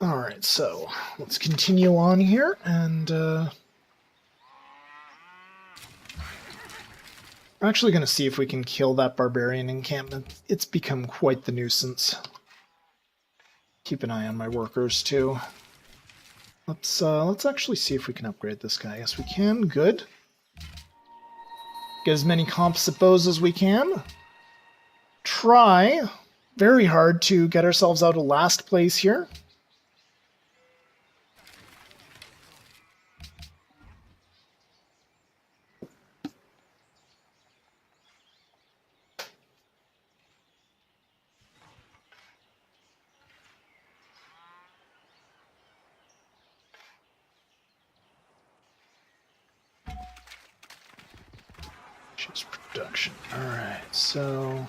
Alright, so let's continue on here, and we're actually going to see if we can kill that barbarian encampment. It's become quite the nuisance. Keep an eye on my workers, too. Let's actually see if we can upgrade this guy. Yes, we can. Good. Get as many comps at bows as we can. Try very hard to get ourselves out of last place here. Choose production. Alright, so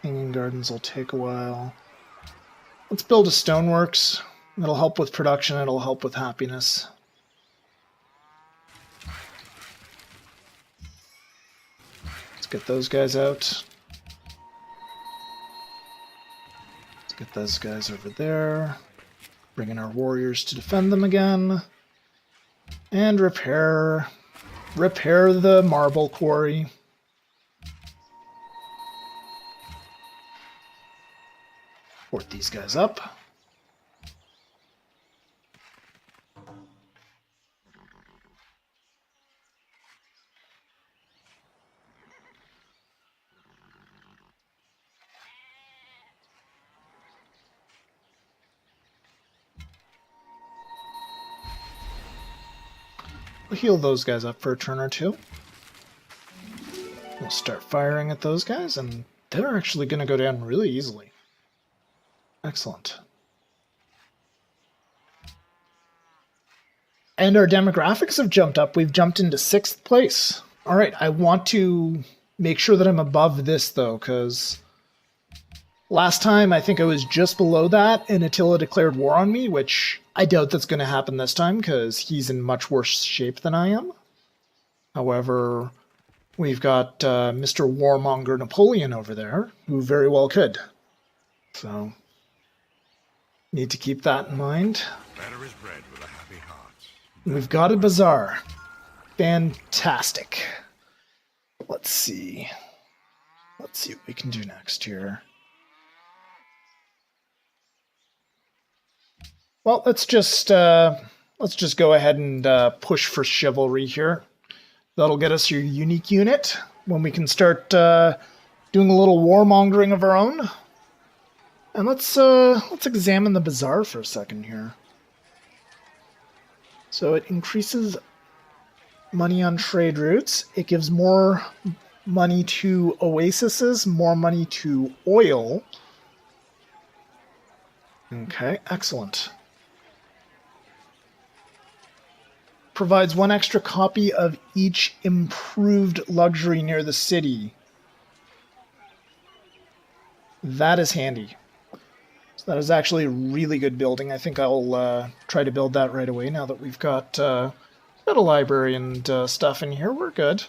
hanging gardens will take a while. Let's build a stoneworks. It'll help with production, it'll help with happiness. Let's get those guys out. Let's get those guys over there. Bring in our warriors to defend them again. And repair the marble quarry. Fort these guys up. We'll heal those guys up for a turn or two. We'll start firing at those guys, and they're actually going to go down really easily. Excellent. And our demographics have jumped up. We've jumped into 6th place. All right, I want to make sure that I'm above this, though, because last time I think I was just below that, and Attila declared war on me, which I doubt that's going to happen this time, because he's in much worse shape than I am. However, we've got Mr. Warmonger Napoleon over there, who very well could. So, need to keep that in mind. Better is bred with a happy heart. We've got a bazaar. Fantastic. Let's see. Let's see what we can do next here. Well, let's just go ahead and push for chivalry here. That'll get us your unique unit when we can start doing a little warmongering of our own. And let's examine the bazaar for a second here. So it increases money on trade routes. It gives more money to oases, more money to oil. Okay, excellent. Provides 1 extra copy of each improved luxury near the city. That is handy. So that is actually a really good building. I think I'll try to build that right away now that we've got a library and stuff in here. We're good.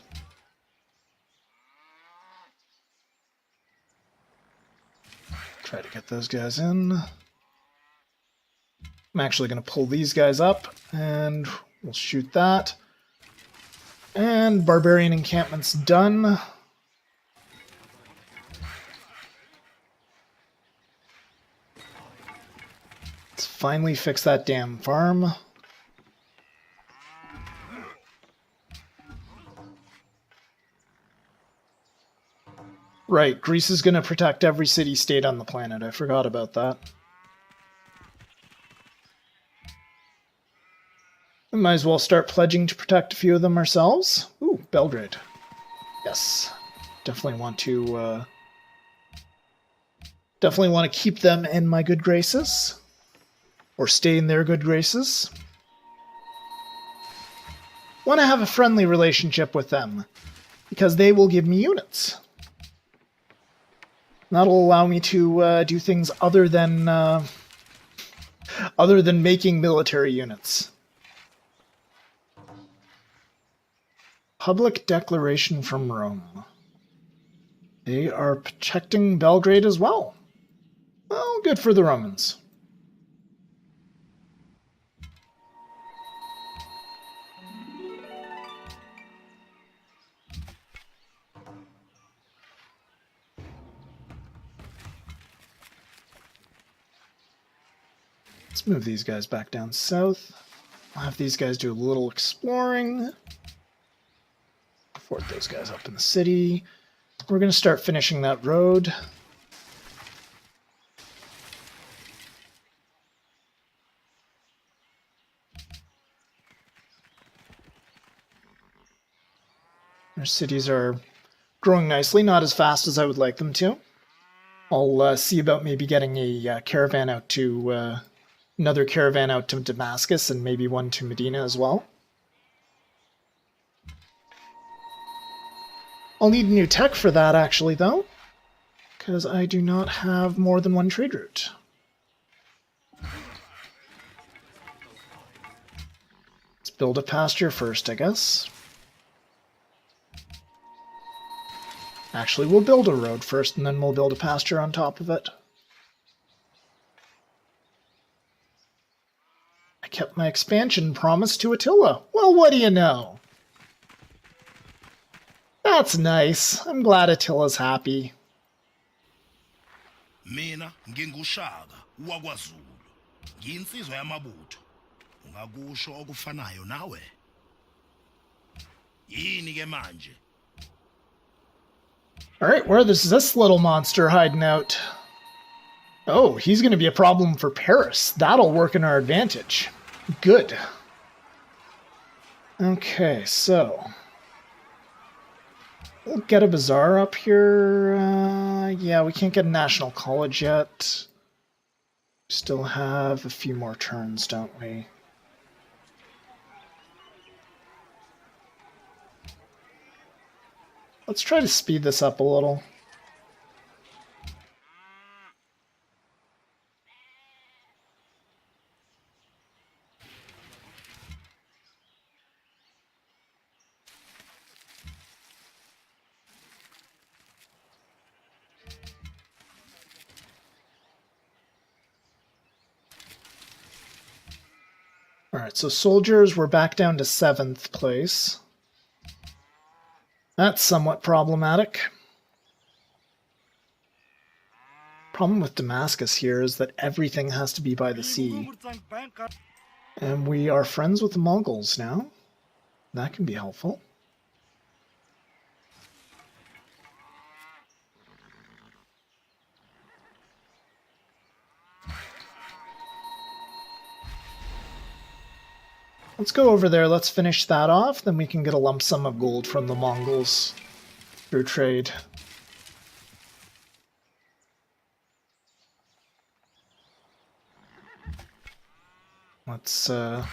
Try to get those guys in. I'm actually going to pull these guys up, and we'll shoot that. And barbarian encampment's done. Let's finally fix that damn farm. Right, Greece is going to protect every city-state on the planet. I forgot about that. We might as well start pledging to protect a few of them ourselves. Ooh, Belgrade. Yes. Definitely want to keep them in my good graces. Or stay in their good graces. Want to have a friendly relationship with them. Because they will give me units. That'll allow me to do things other than making military units. Public declaration from Rome. They are protecting Belgrade as well. Well, good for the Romans. Let's move these guys back down south. I'll have these guys do a little exploring. Fort those guys up in the city. We're going to start finishing that road. Our cities are growing nicely, not as fast as I would like them to. I'll see about maybe getting a caravan out to another caravan out to Damascus and maybe one to Medina as well. I'll need new tech for that actually though, because I do not have more than one trade route. Let's build a pasture first, I guess. Actually, we'll build a road first, and then we'll build a pasture on top of it. I kept my expansion promise to Attila. Well, what do you know? That's nice. I'm glad Attila's happy. Mina ngingushaka wakwaZulu. Ngiyinsizwa yamabutho. Ungakusho okufanayo nawe? Yini ke manje? Alright, where is this little monster hiding out? Oh, he's going to be a problem for Paris. That'll work in our advantage. Good. Okay, so... we'll get a bazaar up here. Yeah, we can't get a national college yet. Still have a few more turns, don't we? Let's try to speed this up a little. Alright, so soldiers, we're back down to 7th place. That's somewhat problematic. Problem with Damascus here is that everything has to be by the sea. And we are friends with the Mongols now. That can be helpful. Let's go over there, let's finish that off, then we can get a lump sum of gold from the Mongols through trade. Let's, when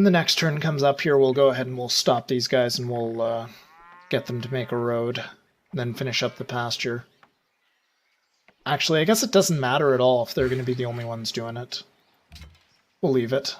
the next turn comes up here, we'll go ahead and we'll stop these guys and we'll get them to make a road, then finish up the pasture. Actually, I guess it doesn't matter at all if they're going to be the only ones doing it. We'll leave it.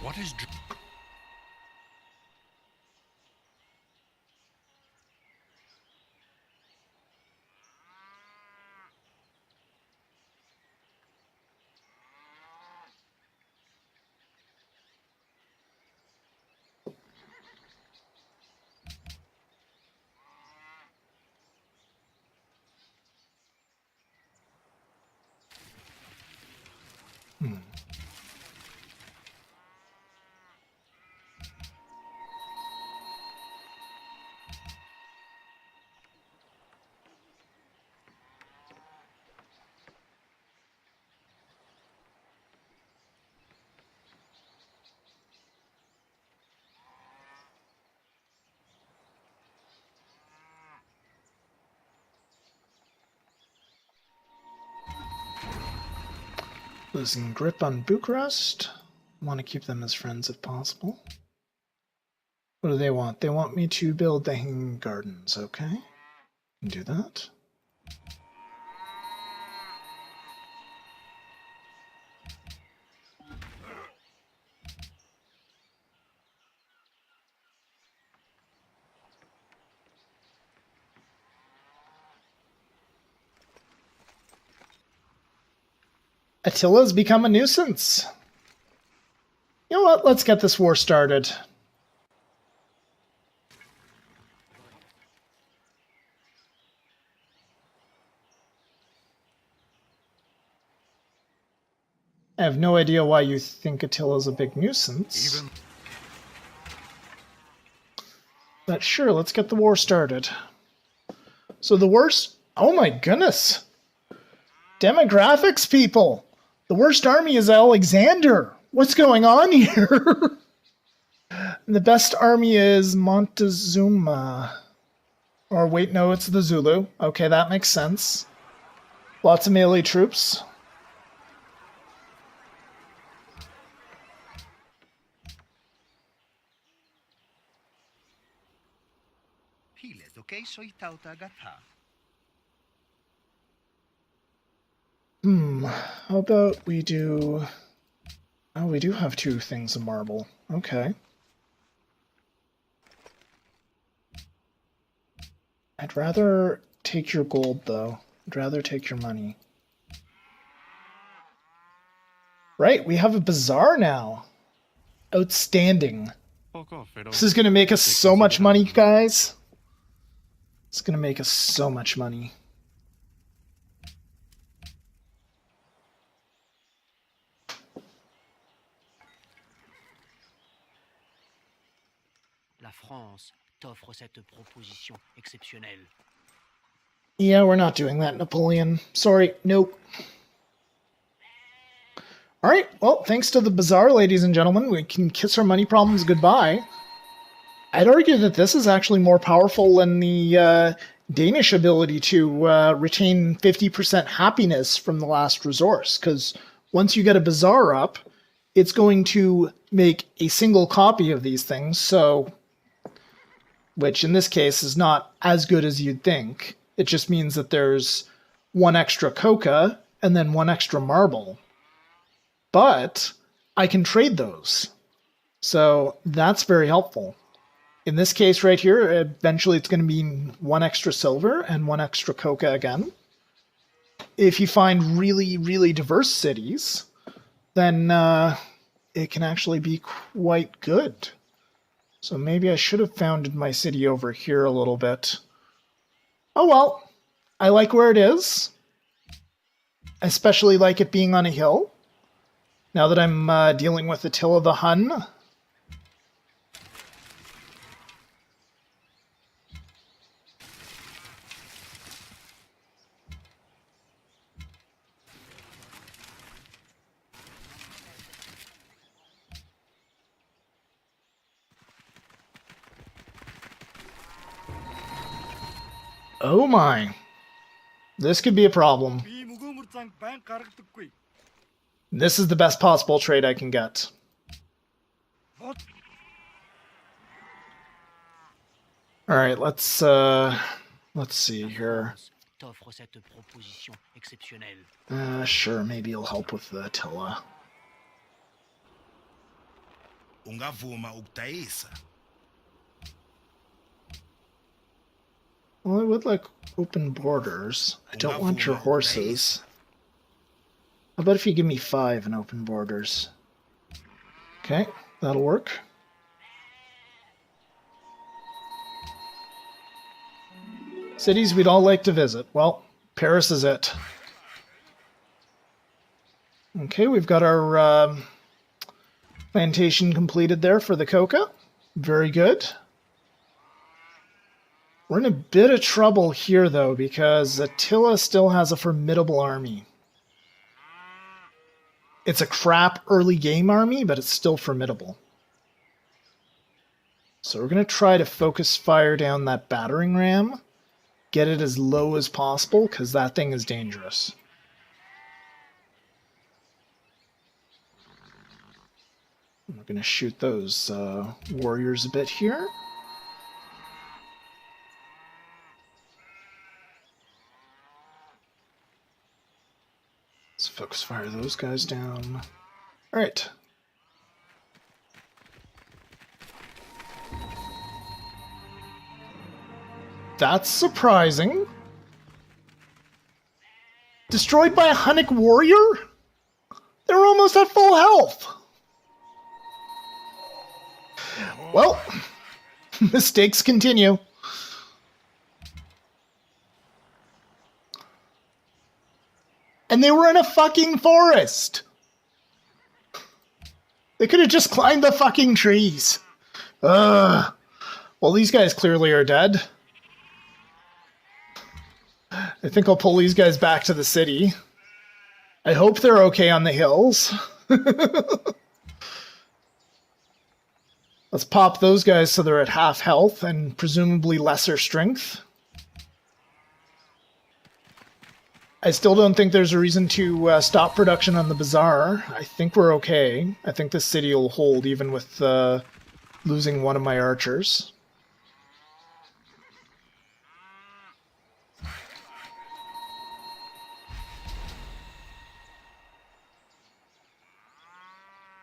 What is... Losing grip on Bucharest. Want to keep them as friends if possible. What do they want? They want me to build the hanging gardens. Okay. Can do that. Attila's become a nuisance. You know what? Let's get this war started. I have no idea why you think Attila's a big nuisance. But sure, let's get the war started. So the worst... Oh my goodness! Demographics, people! The worst army is Alexander! What's going on here? The best army is Montezuma. Or wait, no, it's the Zulu. Okay, that makes sense. Lots of melee troops. How about we do... Oh, we do have 2 things of marble. Okay. I'd rather take your gold, though. I'd rather take your money. Right, we have a bazaar now. Outstanding. This is going to make us so much money, guys. It's going to make us so much money. La France t'offre cette proposition exceptionnelle. Yeah, we're not doing that, Napoleon. Sorry, nope. Alright, well, thanks to the bazaar, ladies and gentlemen, we can kiss our money problems goodbye. I'd argue that this is actually more powerful than the Danish ability to retain 50% happiness from the last resource, because once you get a bazaar up, it's going to make a single copy of these things, so... which in this case is not as good as you'd think. It just means that there's 1 extra coca and then 1 extra marble. But I can trade those. So that's very helpful. In this case right here, eventually it's going to be 1 extra silver and 1 extra coca again. If you find really, really diverse cities, then it can actually be quite good. So maybe I should have founded my city over here a little bit. Oh well, I like where it is. I especially like it being on a hill. Now that I'm dealing with Attila the Hun. Oh my. This could be a problem. This is the best possible trade I can get. Alright, let's see here. Sure, maybe you'll help with the Attila. Ungavuma ukudayisa. Well, I would like open borders. I don't want your horses. How about if you give me 5 in open borders? Okay, that'll work. Cities we'd all like to visit. Well, Paris is it. Okay, we've got our plantation completed there for the coca. Very good. We're in a bit of trouble here, though, because Attila still has a formidable army. It's a crap early game army, but it's still formidable. So we're going to try to focus fire down that battering ram. Get it as low as possible, because that thing is dangerous. We're going to shoot those warriors a bit here. Let's focus fire those guys down. All right. That's surprising. Destroyed by a Hunnic warrior? They were almost at full health. Well, mistakes continue. And they were in a fucking forest. They could have just climbed the fucking trees. Ugh. Well, these guys clearly are dead. I think I'll pull these guys back to the city. I hope they're okay on the hills. Let's pop those guys so they're at half health and presumably lesser strength. I still don't think there's a reason to stop production on the bazaar. I think we're okay. I think the city will hold even with losing one of my archers.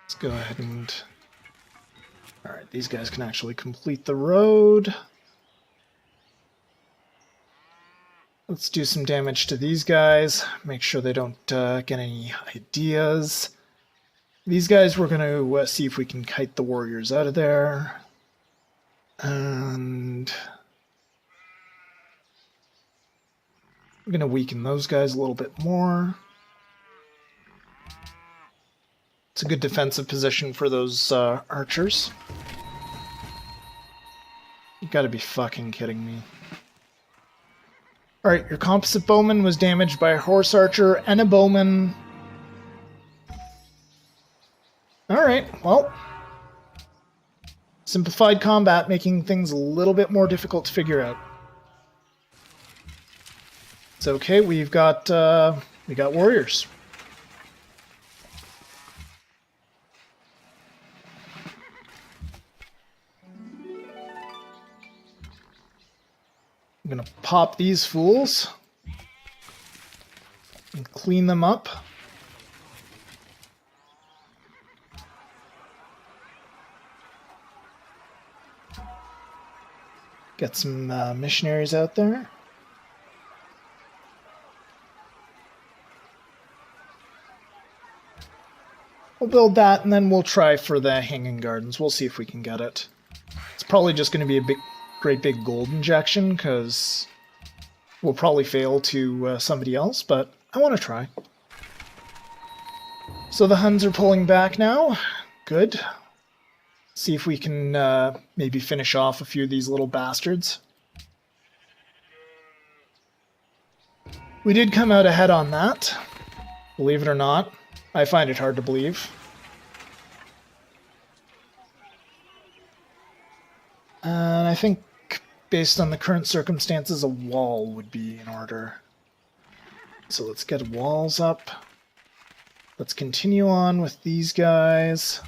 Let's go ahead and... Alright, these guys can actually complete the road. Let's do some damage to these guys. Make sure they don't get any ideas. These guys, we're going to see if we can kite the warriors out of there. And... we're going to weaken those guys a little bit more. It's a good defensive position for those archers. You gotta be fucking kidding me. Alright, your composite bowman was damaged by a horse archer and a bowman. Alright, well. Simplified combat, making things a little bit more difficult to figure out. It's okay, we got warriors. I'm gonna pop these fools and clean them up. Get some missionaries out there. We'll build that and then we'll try for the Hanging Gardens. We'll see if we can get it. It's probably just going to be a great big gold injection because we'll probably fail to somebody else, but I want to try. So the Huns are pulling back now. Good. See if we can maybe finish off a few of these little bastards. We did come out ahead on that, believe it or not. I find it hard to believe. And I think, based on the current circumstances, a wall would be in order. So let's get walls up. Let's continue on with these guys.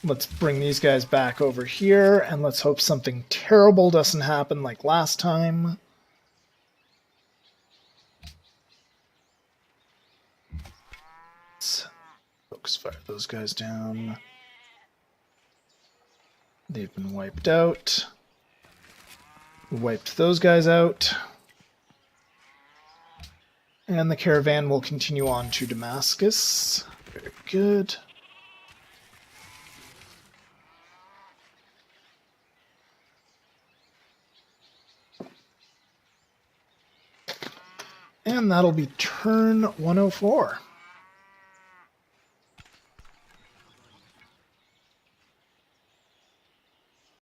Let's bring these guys back over here, and let's hope something terrible doesn't happen like last time. Let's focus fire those guys down. They've been wiped out. Wiped those guys out. And the caravan will continue on to Damascus. Very good. And that'll be turn 104.